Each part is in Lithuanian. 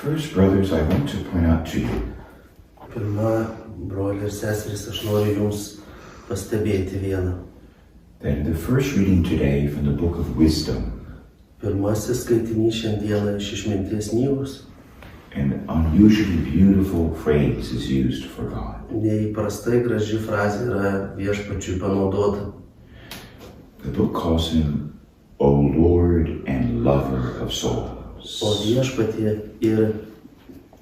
First, brothers, I want to point out to you Pirma, broliai ir seserys, aš noriu jums pastebėti vieną. that in the first reading today from the book of wisdom, Pirmasis skaitinys šiandieną iš išminties knygos. an unusually beautiful phrase is used for God. Neįprastai graži frazė yra viešpačiui panaudota. The book calls him, O Lord and lover of souls. O viešpatie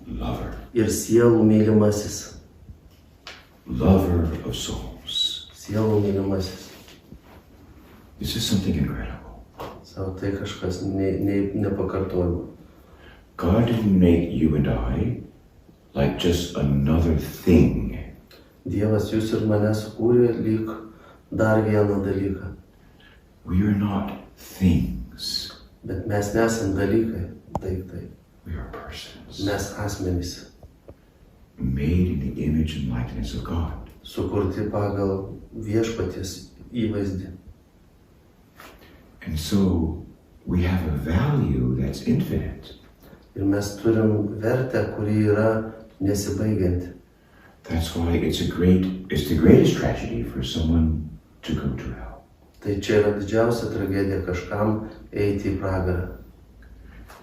Lover. ir sielų mylimasis. Lover of souls. Sielų mylimasis. This is something incredible. Savo tai kažkas nepakartojama. God didn't make you and I like just another thing. Dievas jūs ir mane sukūrė lyg dar vieną dalyką. We are not things. Bet mes nesam dalykai, daiktai. We are persons. Mes asmenys, Made in the image and likeness of God. sukurti pagal viešpaties įvaizdį. And so we have a value that's infinite. Ir mes turim vertę, kuri yra nesibaigianti. That's why it's the greatest tragedy for someone to go to hell. Tai čia yra didžiausia tragedija kažkam eiti į pragarą.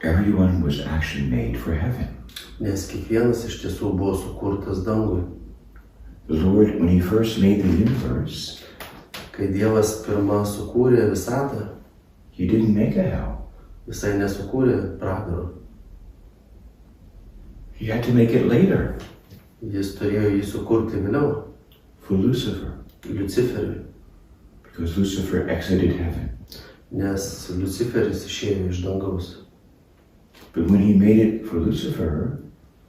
Everyone was actually made for heaven. Nes kiekvienas iš tiesų buvo sukurtas dangui. The Lord, when He first made the universe, Kai Dievas pirmą sukūrė visatą, He didn't make a hell. Jisai nesukūrė pragaro. He had to make it later Jis turėjo jį sukurti vėliau, for Lucifer, Luciferiui. because Lucifer exited heaven. Nes Luciferis išėjo iš dangaus. But when He made it for Lucifer,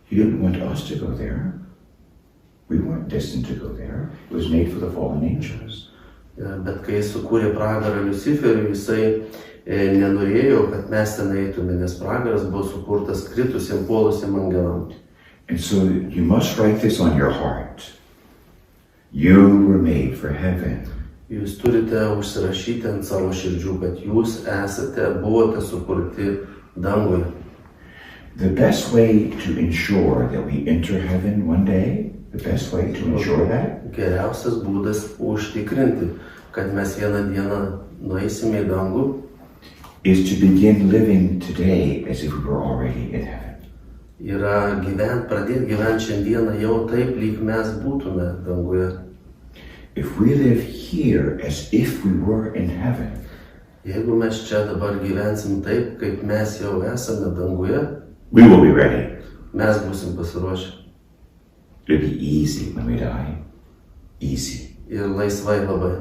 He didn't want us to go there. We weren't destined to go there. It was made for the fallen angels. Bet kai jis sukūrė pragarą Luciferiui, jisai nenorėjo, kad mes ten eitume, nes pragaras buvo sukurtas kritusiem, puolusiem angelam. And so you must write this on your heart. You were made for heaven. Jūs turite užsirašyti ant savo širdžių, kad jūs buvote sukurti dangui. The best way to ensure that we enter heaven one day, the best way to ensure that, Geriausias būdas užtikrinti, kad mes vieną dieną nueisime į dangų, is to begin living today as if we were already in heaven. yra pradėti gyventi šiandieną jau taip, lyg mes būtume danguje. If we live here as if we were in heaven, Jeigu mes čia dabar gyvensim taip, kaip mes jau esame danguje, we will be ready. mes būsim pasiruošę. It'll be easy when we die. Easy. Ir laisvai labai.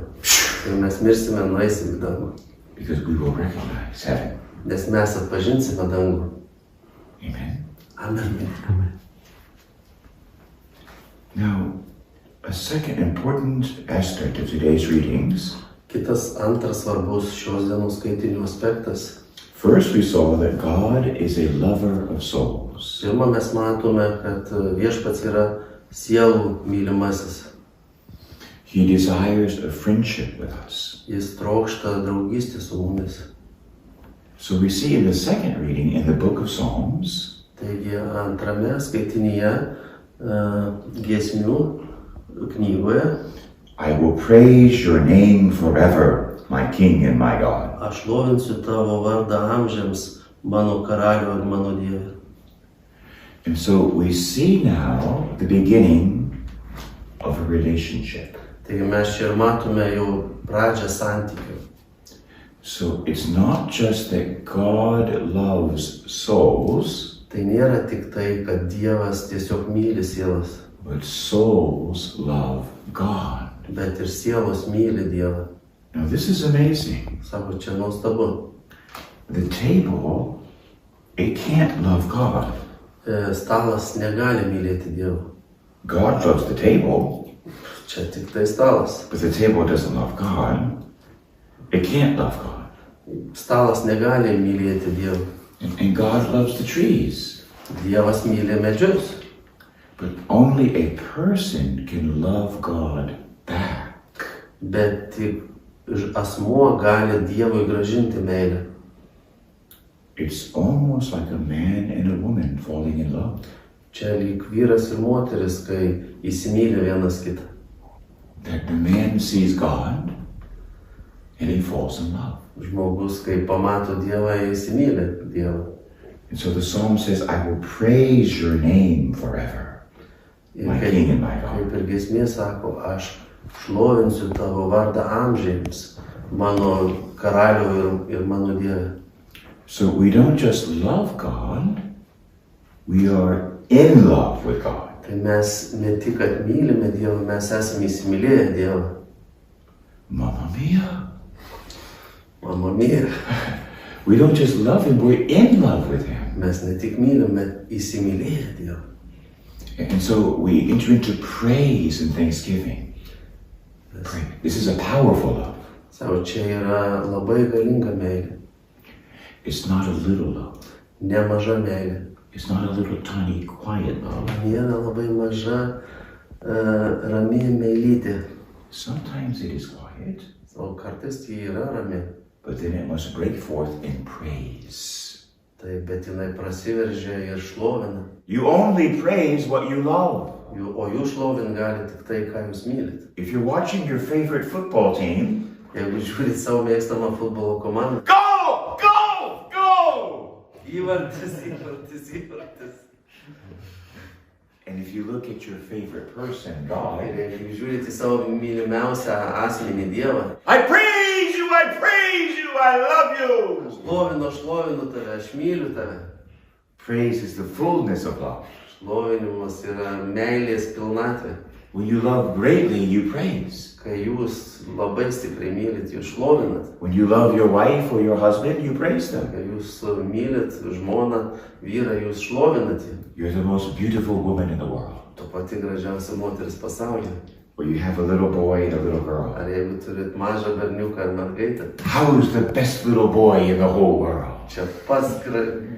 Kai mes mirsime, nueisim į dangų. Because we will recognize heaven. Nes mes atpažinsime dangų. Amen. Amen. Now, a second important aspect of today's readings. Kitas antras svarbus šios dienos skaitinių aspektas. First, we saw that God is a lover of souls. Pirma, mes matome, kad viešpats yra sielų mylimasis. He desires a friendship with us. Jis trokšta draugystę su mumis. So we see in the second reading in the book of Psalms, Taigi antrame skaitinyje giesmių knygoje I will praise your name forever, my King and my God. aš lovinsiu tavo vardą amžiams, mano karalių ir mano Dieve. And so we see now the beginning of a relationship. Taigi mes čia ir matome jau pradžią santykių. So it's not just that God loves souls, Tai nėra tik tai, kad Dievas tiesiog myli sielas, but souls love God. bet ir sielos myli Dievą. Now this is amazing. Sako, čia nuostabu. The table, it can't love God. Stalas negali mylėti Dievo. God loves the table, Čia tik tai stalas. but the table doesn't love God. It can't love God. Stalas negali mylėti Dievo. And God loves the trees. Dievas myli medžius. But only a person can love God back. Bet tik asmuo gali Dievui grąžinti meilę. It's almost like a man and a woman falling in love. Čia lyg vyras ir moteris, kai įsimyli vienas kitą. That the man sees God and he falls in love. Žmogus, kai pamato Dievą, įsimyli Dievą. And so the psalm says, I will praise your name forever, my King and my God. Kaip ir giesmė sako, aš šlovinsiu tavo vardą amžiams, mano karaliau ir mano Dieve. So we don't just love God, we are in love with God. Tai mes ne tik kad mylime Dievą, mes esame įsimylėję Dievą. Mamma mia. Mamma mia. We don't just love him, we're in love with him. Mes ne tik mylime, įsimylėję Dievą. And so we enter into praise and thanksgiving. This is a powerful love. Savo čia yra labai galinga meilė. It's not a little love. Nemaža meilė. It's not a little tiny quiet love. Nėra labai maža rami meilytė. Sometimes it is quiet, O kartais ji yra rami. but then it must break forth in praise. Tai bet jinai prasiveržia ir šlovina. You only praise what you love. O jūs šlovint gali tik tai, ką jūs mylit. If you're watching your favorite football team, Jeigu žiūrit savo mėgstamą futbolo komandą. go, go, go! Įvartis. And if you look at your favorite person, God, Ir jeigu žiūrit į savo mylimiausią asmenį Dievą. I praise you, I love you. Šlovinu tave, aš myliu tave. Praise is the fullness of love. Šlovinimas yra meilės pilnatvė. When you love greatly, you praise. Kai jūs labai stipriai mylit, jūs šlovinat. When you love your wife or your husband, you praise them. Kai jūs mylit žmoną, vyrą, jūs šlovinat jį. You're the most beautiful woman in the world. Tu pati gražiausia moteris pasaulyje. Or you have a little boy and a little girl. Ar jeigu turit mažą berniuką ar mergaitę. How is the best little boy in the whole world? Čia pats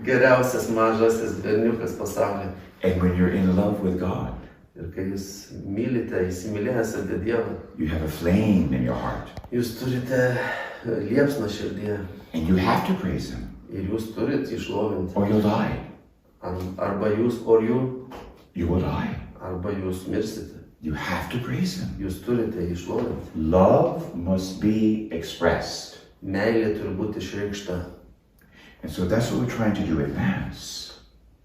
geriausias mažasis berniukas pasaulyje. And when you're in love with God, Ir kai jūs mylite, įsimylėjęs apie Dievą, you have a flame in your heart. jūs turite liepsną širdyje. And you have to praise him, Ir jūs turit išlovinti. or you'll die. Arba jūs, You will die. arba jūs mirsite. You have to praise him. Jūs turite išlovinti. Love must be expressed. Meilė turi būti išreikšta. And so that's what we're trying to do at Mass.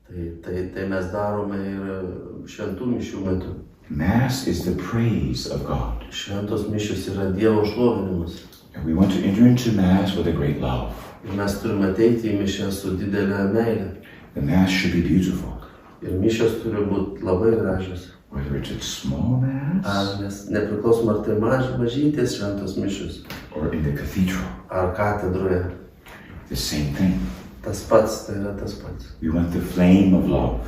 Tai mes darome ir šventų mišių metu. Mass is the praise of God. Šventos mišios yra Dievo šlovinimas. And we want to enter into Mass with a great love. Ir mes turime ateiti į mišią su didelė meilė. The Mass should be beautiful. Ir mišios turi būti labai gražios. Whether it's a small Mass Nes nepriklausomai ar tai mažytės šventos mišios, or in the cathedral, ar katedroje, the same thing. tas pats, tai yra tas pats. We want the flame of love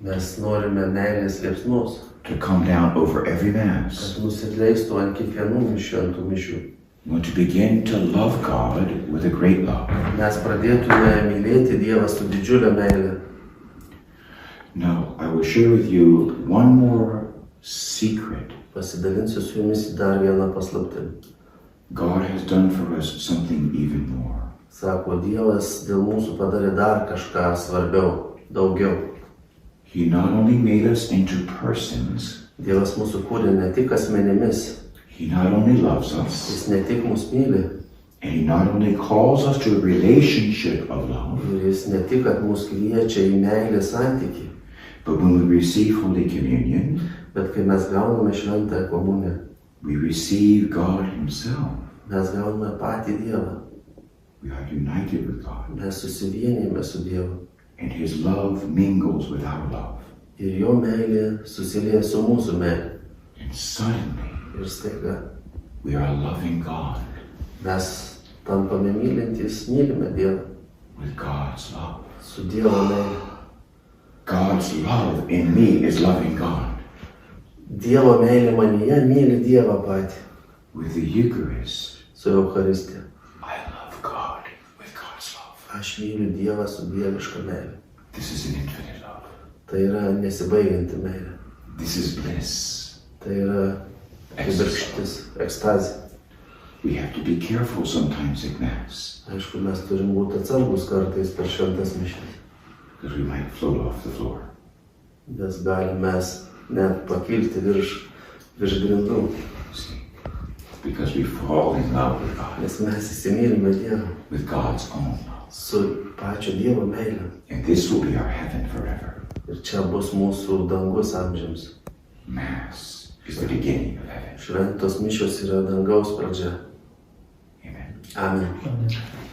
Mes norime meilės liepsnos, to come down over every Mass. kad nusileistų ant kiekvienų šventų mišių. We want to begin to love God with a great love. Mes pradėtume mylėti Dievą su didžiulė meilė. Now, I will share with you one more secret. Pasidalinsiu su jumis dar vieną paslaptį. God has done for us something even more. Sako, Dievas dėl mūsų padarė dar kažką svarbiau, daugiau. He not only made us into persons, Dievas mūsų kūrė ne tik asmenimis, He not only loves us, Jis ne tik mus myli, and He not only calls us to a relationship of love, ir Jis ne tik, kad mus kviečia į meilės santykį, but when we receive Holy Communion, bet kai mes gauname šventąją komuniją, we receive God Himself. mes gauname patį Dievą, We are united with God, mes susivienijame su Dievu and His love mingles with our love. ir Jo meilė susilieja su mūsų meilė. And suddenly, Ir staiga we are loving God mes tampame mylintys, mylime Dievą with God's love. su Dievo meilė. God's love in me is loving God. Dievo meilė manyje myli Dievą patį With the Eucharist, su Eucharistija. I love God with God's love. Aš myliu Dievą su dieviška meilė. This is an infinite love. Tai yra nesibaigianti meilė. This is bliss. Tai yra kibirkštis, ekstazė. We have to be careful sometimes at Mass. Aišku, mes turim būti atsargus kartais per šventas mišias. Because we might float off the floor. Nes galim mes net pakilti virš grindų. See? Because we fall in love with God. Nes mes įsimylime Dievą. With God's own love. Su pačio Dievo meile. And this will be our heaven forever. Ir čia bus mūsų dangus amžiams. Mass is the beginning of heaven. Šventos mišios yra dangaus pradžia. Amen. Amen. Amen.